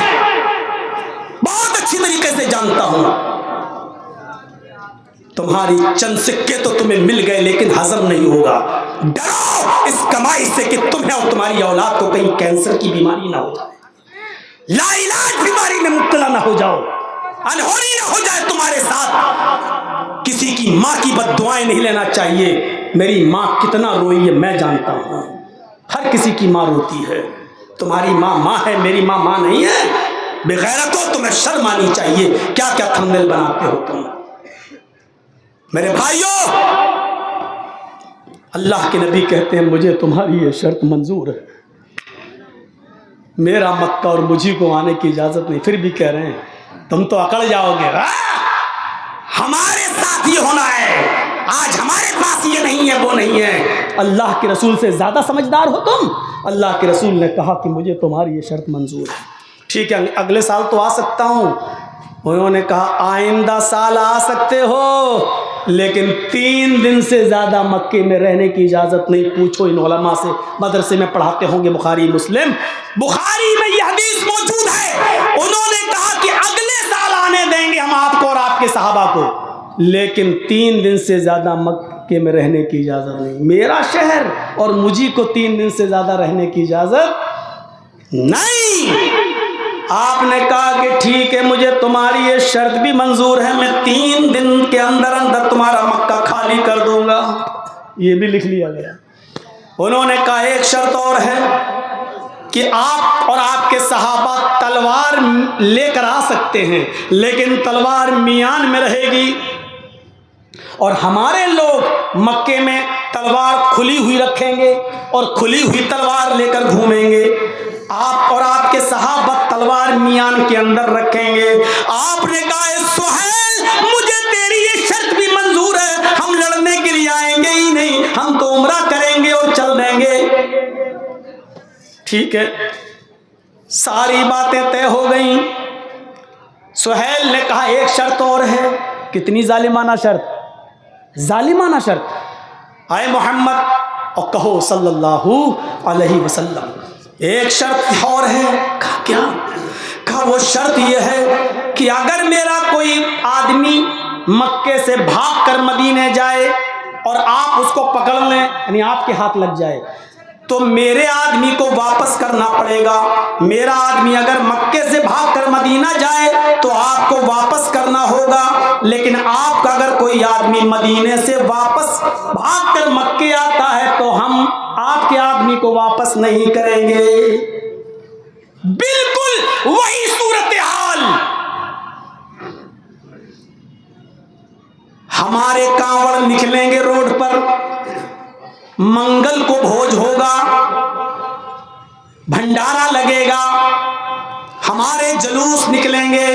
بہت اچھی طریقے سے جانتا ہوں. تمہاری چند سکے تو تمہیں مل گئے لیکن ہضم نہیں ہوگا. ڈرو اس کمائی سے کہ تمہیں اور تمہاری اولاد کو کہیں کینسر کی بیماری نہ ہو جائے، لا علاج بیماری میں مبتلا نہ ہو جاؤ، انہونی نہ ہو جائے تمہارے ساتھ. کسی کی ماں کی بد دعائیں نہیں لینا چاہیے. میری ماں کتنا روئی ہے میں جانتا ہوں. ہر کسی کی ماں روتی ہے. تمہاری ماں ماں ہے، میری ماں ماں نہیں ہے. بے غیرتو، تمہیں شرم آنی چاہیے. کیا کیا تھمبنیل بناتے ہو تم. میرے بھائیوں، اللہ کے نبی کہتے ہیں مجھے تمہاری یہ شرط منظور ہے. میرا مکہ اور مجھے کو آنے کی اجازت نہیں، پھر بھی کہہ رہے ہیں تم تو اکڑ جاؤ گے. ہمارے ساتھ یہ ہونا ہے، آج ہمارے پاس یہ نہیں ہے وہ نہیں ہے. اللہ کے رسول سے زیادہ سمجھدار ہو تم. اللہ کے رسول نے کہا کہ مجھے تمہاری یہ شرط منظور ہے. ٹھیک ہے اگلے سال تو آ سکتا ہوں. انہوں نے کہا آئندہ سال آ سکتے ہو لیکن 3 دن سے زیادہ مکے میں رہنے کی اجازت نہیں. پوچھو ان علماء سے، مدرسے میں پڑھاتے ہوں گے بخاری مسلم، بخاری میں یہ حدیث موجود ہے. انہوں نے کہا کہ اگلے سال آنے دیں گے ہم آپ کو اور آپ کے صحابہ کو، لیکن 3 دن سے زیادہ مکے میں رہنے کی اجازت نہیں. میرا شہر اور مجھے کو 3 دن سے زیادہ رہنے کی اجازت نہیں. آپ نے کہا کہ ٹھیک ہے مجھے تمہاری یہ شرط بھی منظور ہے، میں 3 دن کے اندر اندر تمہارا مکہ خالی کر دوں گا. یہ بھی لکھ لیا گیا. انہوں نے کہا ایک شرط اور ہے کہ آپ اور آپ کے صحابہ تلوار لے کر آ سکتے ہیں لیکن تلوار میان میں رہے گی اور ہمارے لوگ مکے میں تلوار کھلی ہوئی رکھیں گے اور کھلی ہوئی تلوار لے کر گھومیں گے. آپ اور آپ کے صحابہ تلوار میان کے اندر رکھیں گے. آپ نے کہا سہیل مجھے تیری یہ شرط بھی منظور ہے، ہم لڑنے کے لیے آئیں گے ہی نہیں، ہم تو عمرہ کریں گے اور چل دیں گے. ٹھیک ہے، ساری باتیں طے ہو گئیں. سہیل نے کہا ایک شرط اور ہے. کتنی ظالمانہ شرط، ظالمانہ شرط. آئے محمد اور کہو صلی اللہ علیہ وسلم ایک شرط اور ہے. کہا کیا؟ کہا وہ شرط یہ ہے کہ اگر میرا کوئی آدمی مکے سے بھاگ کر مدینے جائے اور آپ اس کو پکڑ لیں، یعنی آپ کے ہاتھ لگ جائے، تو میرے آدمی کو واپس کرنا پڑے گا. میرا آدمی اگر مکے سے بھاگ کر مدینہ جائے تو آپ کو واپس کرنا ہوگا، لیکن آپ کا اگر کوئی آدمی مدینے سے واپس بھاگ کر مکے آتا ہے تو ہم آپ کے آدمی کو واپس نہیں کریں گے. بالکل وہی صورتحال. ہمارے کانوڑ نکلیں گے روڈ پر، منگل کو بھوج ہوگا، بھنڈارا لگے گا، ہمارے جلوس نکلیں گے،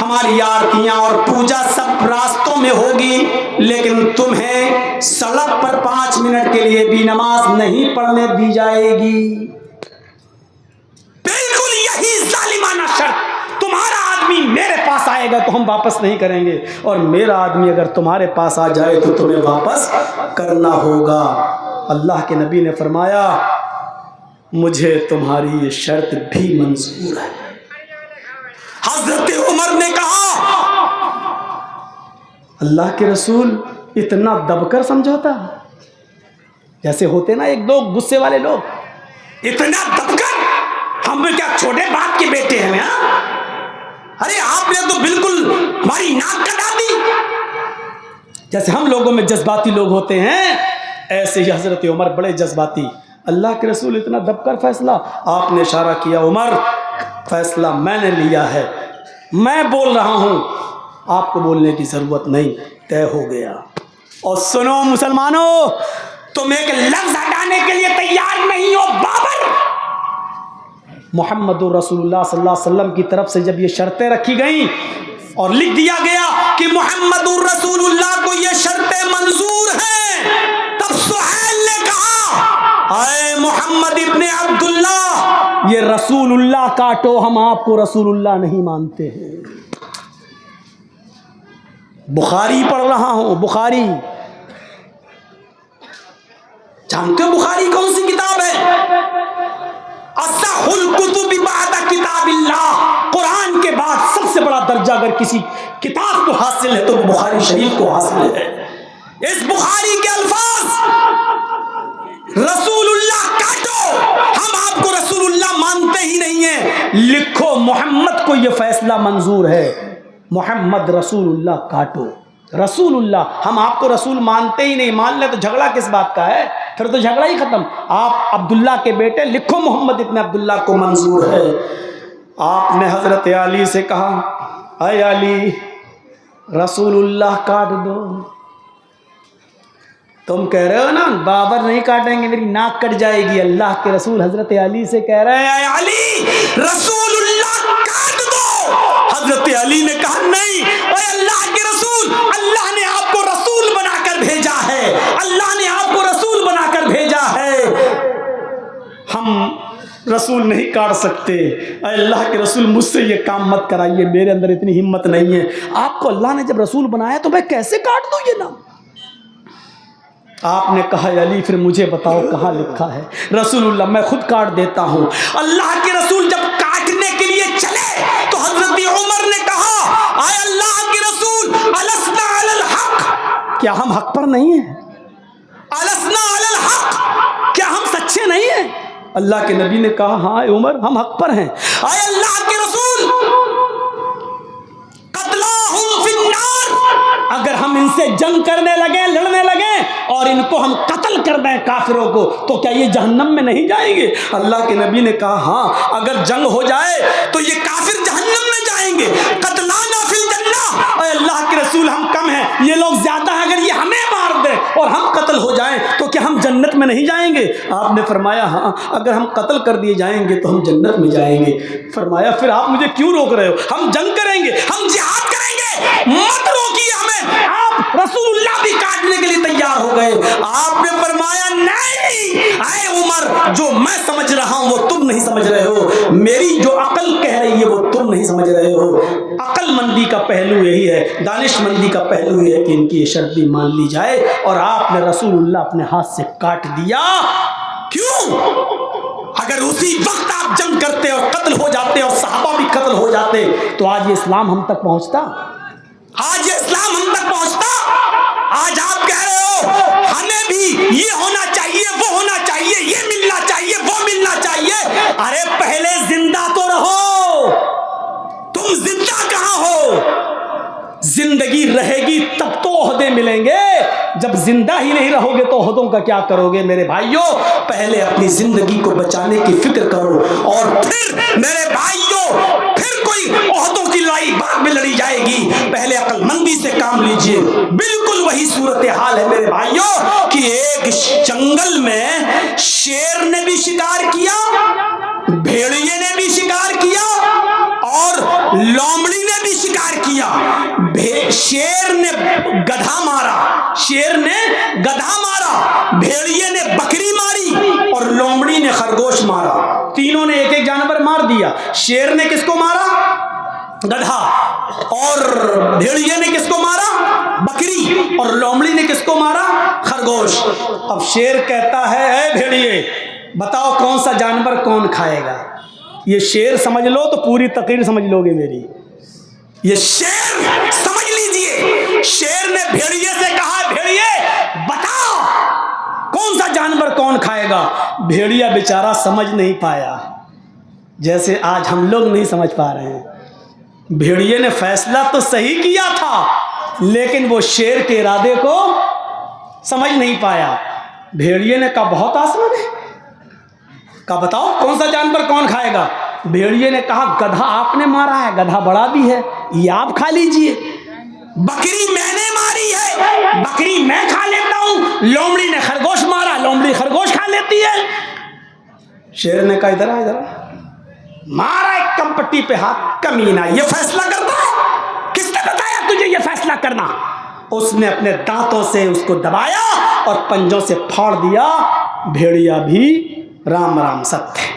ہماری آرتیاں اور پوجا سب راستوں میں ہوگی، لیکن تمہیں سڑک پر 5 منٹ کے لیے بھی نماز نہیں پڑھنے دی جائے گی. بالکل یہی ظالمانہ شرط. تمہارا آدمی میرے پاس آئے گا تو ہم واپس نہیں کریں گے، اور میرا آدمی اگر تمہارے پاس آ جائے تو تمہیں واپس کرنا ہوگا. اللہ کے نبی نے فرمایا مجھے تمہاری یہ شرط بھی منظور ہے. حضرت عمر نے کہا اللہ کے رسول اتنا دب کر سمجھوتا، جیسے ہوتے نا ایک دو غصے والے لوگ، اتنا دب کر، ہم کیا چھوٹے باپ کے بیٹے ہیں؟ ہاں ارے آپ نے تو بالکل ہماری ناک کٹا دی. جیسے ہم لوگوں میں جذباتی لوگ ہوتے ہیں ایسے ہی حضرت عمر بڑے جذباتی. اللہ کے رسول اتنا دب کر فیصلہ. آپ نے اشارہ کیا عمر فیصلہ میں نے لیا ہے، میں بول رہا ہوں، آپ کو بولنے کی ضرورت نہیں، طے ہو گیا. اور سنو مسلمانوں، تم ایک لفظ ہٹانے کے لیے تیار نہیں ہو. بابر محمد رسول اللہ صلی اللہ علیہ وسلم کی طرف سے جب یہ شرطیں رکھی گئیں اور لکھ دیا گیا کہ محمد رسول اللہ کو یہ شرطیں منظور ہیں، تب سہیل نے کہا اے محمد ابن عبداللہ، یہ رسول اللہ کاٹو، ہم آپ کو رسول اللہ نہیں مانتے ہیں۔ بخاری پڑھ رہا ہوں، بخاری جانتے ہو بخاری کون سی کتاب ہے؟ اصح الکتب بعد کتاب اللہ، قرآن کے بعد سب سے بڑا درجہ اگر کسی کتاب کو حاصل ہے تو وہ بخاری شریف کو حاصل ہے۔ اس بخاری کے الفاظ رسول اللہ کاٹو، ہم آپ کو رسول اللہ مانتے ہی نہیں ہیں، لکھو محمد کو یہ فیصلہ منظور ہے، محمد رسول اللہ کاٹو، رسول اللہ، ہم آپ کو رسول مانتے ہی نہیں، مان لیں تو جھگڑا کس بات کا ہے؟ پھر تو جھگڑا ہی ختم۔ آپ عبداللہ کے بیٹے، لکھو محمد ابن عبداللہ کو منظور ہے۔ آپ نے حضرت علی سے کہا اے علی، رسول اللہ کاٹ دو۔ تم کہہ رہے ہو نا بابر نہیں کاٹیں گے، میری ناک کٹ جائے گی، اللہ کے رسول حضرت علی سے کہہ رہے ہیں اے علی، رسول اللہ کاٹ دو۔ حضرت علی نے کہا نہیں، اے اللہ کے رسول، اللہ نے آپ کو رسول بنا کر بھیجا ہے، اللہ نے آپ کو رسول بنا کر بھیجا ہے، ہم رسول نہیں کاٹ سکتے، اے اللہ کے رسول مجھ سے یہ کام مت کرائیے، میرے اندر اتنی ہمت نہیں ہے، آپ کو اللہ نے جب رسول بنایا تو میں کیسے کاٹ دوں یہ نام؟ آپ نے کہا علی پھر مجھے بتاؤ کہاں لکھا ہے؟ رسول اللہ میں خود کاٹ دیتا ہوں۔ اللہ کے رسول جب کاٹنے کے لیے چلے تو حضرت عمر نے کہا اے اللہ کے رسول، السنا علی الحق، کیا ہم حق پر نہیں ہیں؟ السنا علی الحق، کیا ہم سچے نہیں ہیں؟ اللہ کے نبی نے کہا ہاں اے عمر، ہم حق پر ہیں۔ اے اللہ کے رسول، قتلاہم فی النار، اگر ہم ان سے جنگ کرنے لگیں، لڑنے لگیں اور ان کو ہم قتل کر دیں کافروں کو، تو کیا یہ جہنم میں نہیں جائیں گے؟ اللہ کے نبی نے کہا ہاں، اگر جنگ ہو جائے تو یہ کافر جہنم میں جائیں گے، قتلانا فی الجنہ، اے اللہ کے رسول ہم کم ہیں، یہ لوگ زیادہ ہیں، اگر یہ ہمیں مار دیں اور ہم قتل ہو جائیں تو کیا ہم جنت میں نہیں جائیں گے؟ آپ نے فرمایا ہاں، اگر ہم قتل کر دیے جائیں گے تو ہم جنت میں جائیں گے۔ فرمایا پھر آپ مجھے کیوں روک رہے ہو؟ ہم جنگ کریں گے، ہم جہاد کریں گے، مت روکیے ہمیں۔ آپ رسول اللہ بھی کاٹنے کے لیے تیار ہو گئے۔ آپ نے فرمایا نہیں اے عمر، جو میں سمجھ رہا ہوں وہ تم نہیں سمجھ رہے ہو، میری جو عقل کہہ رہی ہے وہ تم نہیں سمجھ رہے ہو۔ عقل مندی کا پہلو یہی ہے، دانش مندی کا پہلو یہ ہے کہ ان کی یہ شرط بھی مان لی جائے، اور آپ نے رسول اللہ اپنے ہاتھ سے کاٹ دیا۔ کیوں؟ اگر اسی وقت آپ جنگ کرتے اور قتل ہو جاتے اور صحابہ بھی قتل ہو جاتے تو آج یہ اسلام ہم تک پہنچتا، آج یہ اسلام ہم تک پہنچتا۔ آج آپ کہہ رہے ہو ہمیں بھی یہ ہونا چاہیے، وہ ہونا چاہیے، یہ ملنا چاہیے، وہ ملنا چاہیے۔ ارے پہلے زندہ تو رہو، تم زندہ کہاں ہو؟ زندگی رہے گی تب تو عہدے ملیں گے، جب زندہ ہی نہیں رہو گے تو عہدوں کا کیا کرو گے؟ میرے بھائیوں، پہلے اپنی زندگی کو بچانے کی فکر کرو، اور پھر میرے بھائیوں پھر کوئی عہدوں کی لڑائی بعد میں لڑی جائے گی، پہلے عقل مندی سے کام لیجئے۔ بالکل وہی صورتحال ہے میرے بھائیوں کہ ایک جنگل میں شیر نے بھی شکار کیا، بھیڑیے نے بھی شکار کیا، اور لومڑی نے بھی شکار کیا۔ شیر نے گدھا مارا، شیر نے گدھا مارا، بھیڑیے نے بکری ماری، اور لومڑی نے خرگوش مارا۔ تینوں نے ایک ایک جانور مار دیا۔ شیر نے کس کو مارا؟ گدھا۔ اور بھیڑیے نے کس کو مارا؟ بکری۔ اور لومڑی نے کس کو مارا؟ خرگوش۔ اب شیر کہتا ہے اے بھیڑیے بتاؤ کون سا جانور کون کھائے گا؟ یہ شیر سمجھ لو تو پوری تقریر سمجھ لو گے میری، یہ شیر سمجھ لیجئے۔ شیر نے بھیڑیے سے کہا بھیڑیے بتاؤ کون سا جانور کون کھائے گا؟ بھیڑیا بیچارہ سمجھ نہیں پایا، جیسے آج ہم لوگ نہیں سمجھ پا رہے ہیں۔ بھیڑیے نے فیصلہ تو صحیح کیا تھا لیکن وہ شیر کے ارادے کو سمجھ نہیں پایا۔ بھیڑیے نے کہا بہت آسان ہے، کہا بتاؤ کون سا جانور کون کھائے گا؟ بھیڑیے نے کہا گدھا آپ نے مارا ہے، گدھا بڑا بھی ہے، یہ آپ کھا لیجئے۔ بکری میں نے ماری ہے، بکری میں کھا لیتا ہوں۔ لومڑی نے خرگوش مارا، لومڑی خرگوش کھا لیتی ہے۔ شیر نے کہا ادھر آ ادھر آ، مارا ایک کمپٹی پہ ہاتھ، کمینہ یہ فیصلہ کرتا ہے؟ کس نے بتایا تجھے یہ فیصلہ کرنا؟ اس نے اپنے دانتوں سے اس کو دبایا اور پنجوں سے پھاڑ دیا، بھیڑیا بھی رام رام ستیہ،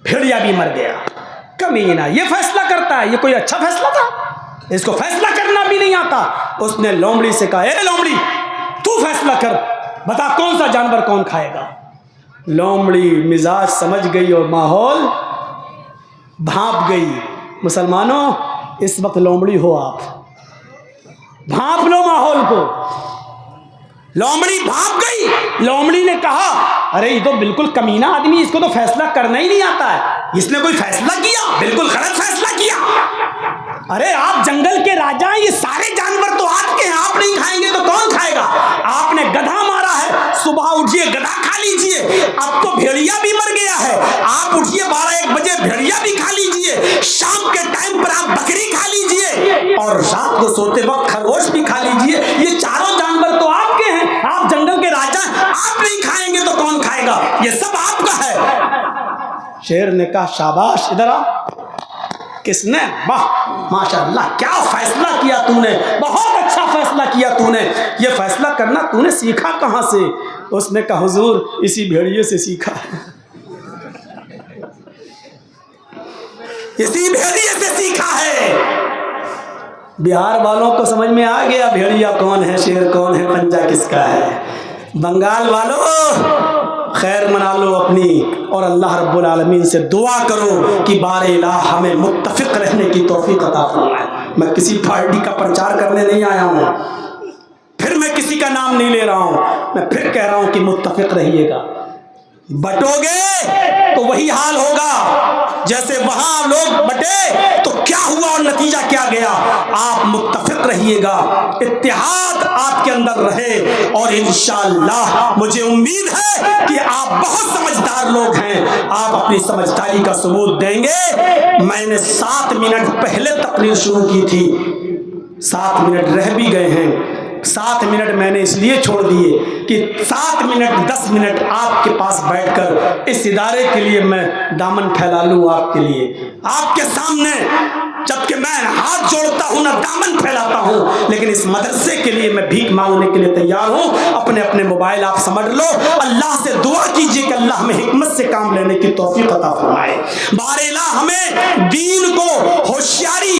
بھیڑیا بھی مر گیا۔ کمینہ یہ فیصلہ کرتا ہے؟ یہ کوئی اچھا فیصلہ تھا؟ اس کو فیصلہ کرنا بھی نہیں آتا۔ اس نے لومڑی سے کہا، اے لومڑی تو فیصلہ کر، بتا کون سا جانور کون کھائے گا۔ لومڑی مزاج سمجھ گئی اور ماحول بھانپ گئی۔ مسلمانوں اس وقت لومڑی ہو آپ، بھانپ لو ماحول کو۔ لومڑی بھانپ گئی۔ لومڑی نے کہا، ارے یہ تو بالکل کمینہ آدمی، اس کو تو فیصلہ کرنا ہی نہیں آتا ہے، اس نے کوئی فیصلہ کیا؟ بالکل غلط فیصلہ کیا۔ ارے آپ جنگل کے راجا ہیں، یہ سارے جانور تو آپ کے ہیں، آپ نہیں کھائیں گے تو کون کھائے گا؟ آپ نے گدھا مارا ہے، صبح اٹھیے گدھا کھا لیجئے، اب تو بھیڑیا بھی مر گیا ہے، آپ اٹھیے 12-1 بجے بھیڑیا بھی کھا لیجئے، شام کے ٹائم پر آپ بکری کھا لیجئے، اور رات کو سوتے وقت خرگوش بھی کھا لیجئے۔ یہ چاروں جانور تو آپ کے ہیں، آپ جنگل کے راجا ہیں، آپ نہیں کھائیں گے تو کون کھائے گا؟ یہ سب آپ کا ہے۔ شیر نے کہا، شاباش، ادھر آ۔ کس نے؟ واہ ماشاءاللہ، کیا فیصلہ کیا تو نے، بہت اچھا فیصلہ کیا تو نے۔ یہ فیصلہ کرنا تو نے سیکھا کہاں سے؟ اس نے کہا، حضور اسی بھیڑیے سے سیکھا ہے، اسی بھیڑیے سے سیکھا ہے۔ بہار والوں کو سمجھ میں آ گیا بھیڑیا کون ہے، شیر کون ہے، پنجہ کس کا ہے۔ بنگال والوں خیر منا لو اپنی، اور اللہ رب العالمین سے دعا کرو کہ بار الہ ہمیں متفق رہنے کی توفیق عطا فرمائے۔ میں کسی پارٹی کا پرچار کرنے نہیں آیا ہوں، پھر میں کسی کا نام نہیں لے رہا ہوں، میں پھر کہہ رہا ہوں کہ متفق رہیے گا۔ بٹو گے تو وہی حال ہوگا جیسے وہاں لوگ بٹے تو کیا ہوا اور نتیجہ کیا گیا۔ آپ متفق رہیے گا، اتحاد آپ کے اندر رہے، اور انشاءاللہ مجھے امید ہے کہ آپ بہت سمجھدار لوگ ہیں، آپ اپنی سمجھداری کا ثبوت دیں گے۔ میں نے 7 منٹ پہلے تقریر شروع کی تھی، 7 منٹ رہ بھی گئے ہیں۔ 7 منٹ میں نے اس لیے چھوڑ دیے کہ 7 منٹ 10 منٹ آپ کے پاس بیٹھ کر اس ادارے کے لیے میں دامن پھیلا لوں، آپ کے لیے، آپ کے سامنے، جبکہ میں ہاتھ جوڑتا ہوں نہ دامن پھیلاتا ہوں، لیکن اس مدرسے کے لیے میں بھیک مانگنے کے لیے تیار ہوں۔ اپنے اپنے موبائل آپ سمجھ لو، اللہ سے دعا کیجئے کہ اللہ ہمیں حکمت سے کام لینے کی توفیق عطا فرمائے۔ بار الہ ہمیں دین کو ہوشیاری